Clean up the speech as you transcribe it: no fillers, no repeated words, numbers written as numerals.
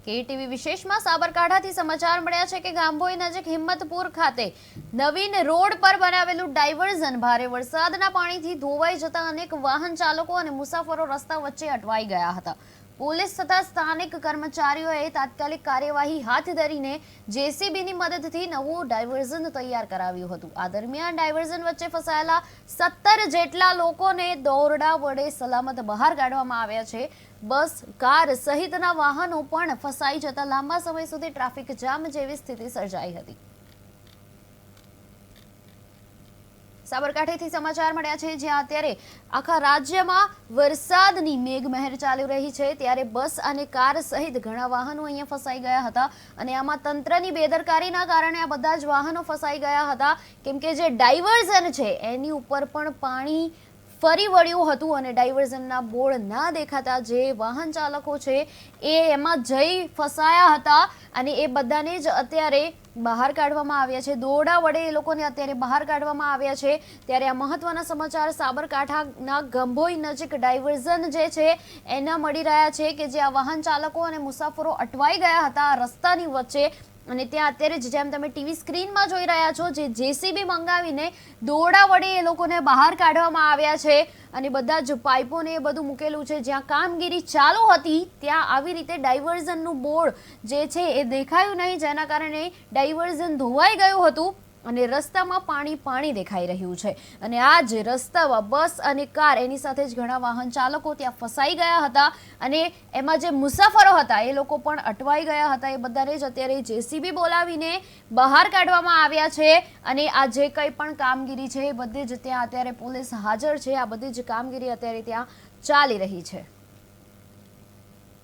KTV વિશેષમાં સાબરકાંઠાથી સમાચાર મળ્યા છે કે ગામભોઈ નજીક હિંમતપુર ખાતે નવીન રોડ પર બનાવેલું ડાયવર્ઝન ભારે વરસાદના પાણીથી ધોવાઈ જતા અનેક વાહન ચાલકો અને મુસાફરો રસ્તા વચ્ચે અટવાઈ ગયા હતા। પોલીસ તથા સ્થાનિક કર્મચારીઓએ તાત્કાલિક કાર્યવાહી હાથ ધરીને જેસીબીની મદદથી નવું ડાયવર્ઝન તૈયાર કરાવ્યું હતું। આ દરમિયાન ડાયવર્ઝન વચ્ચે ફસાયેલા 17 જેટલા લોકોને દોરડા વડે સલામત બહાર કાઢવામાં આવ્યા છે। બસ, કાર સહિતના વાહનો પણ ફસાઈ જતા લાંબા સમય સુધી ટ્રાફિક જામ જેવી સ્થિતિ સર્જાઈ હતી। સાબરકાંઠાથી સમાચાર મળ્યા છે જ્યાં અત્યારે આખા રાજ્યમાં વરસાદની મેઘમહેર ચાલી રહી છે, ત્યારે બસ અને કાર સહિત ઘણા વાહનો અહીંયા ફસાઈ ગયા હતા અને આમાં તંત્રની બેદરકારીના કારણે આ બધા જ વાહનો ફસાઈ ગયા હતા, કેમ કે જે ડાયવર્ઝન છે એની ઉપર પણ પાણી ફરી વળ્યું હતું અને ડાયવર્ઝનના બોર્ડ ના દેખાતા જે વાહન ચાલકો છે એ એમાં જઈ ફસાયા હતા અને એ બધાને જ અત્યારે બહાર કાઢવામાં આવ્યા છે। દોરડા વડે એ લોકોને અત્યારે બહાર કાઢવામાં આવ્યા છે। ત્યારે આ મહત્વના સમાચાર સાબરકાંઠાના ગંભોઈ નજીક ડાયવર્ઝન જે છે એના મળી રહ્યા છે કે જે આ વાહન ચાલકો અને મુસાફરો અટવાઈ ગયા હતા આ રસ્તાની વચ્ચે અને ત્યાં અત્યારે જેમ તમે ટીવી સ્ક્રીનમાં જોઈ રહ્યા છો જે જેસીબી મંગાવીને દોરડા વડે એ લોકોને બહાર કાઢવામાં આવ્યા છે અને બધા જ પાઇપોને એ બધું મૂકેલું છે। જ્યાં કામગીરી ચાલુ હતી ત્યાં આવી રીતે ડાયવર્ઝનનું બોર્ડ જે છે એ દેખાયું નહીં, જેના કારણે ડાયવર્ઝન ધોવાઈ ગયું હતું અને રસ્તામાં પાણી દેખાઈ રહ્યું છે અને આ જ રસ્તામાં બસ અને કાર એની સાથે જ ઘણા વાહન ચાલકો ત્યાં ફસાઈ ગયા હતા અને એમાં જે મુસાફરો હતા એ લોકો પણ અટવાઈ ગયા હતા। એ બધાને જ અત્યારે જેસીબી બોલાવીને બહાર કાઢવામાં આવ્યા છે અને આ જે કંઈ પણ કામગીરી છે એ બધી જ ત્યાં અત્યારે પોલીસ હાજર છે। આ બધી જ કામગીરી અત્યારે ત્યાં ચાલી રહી છે।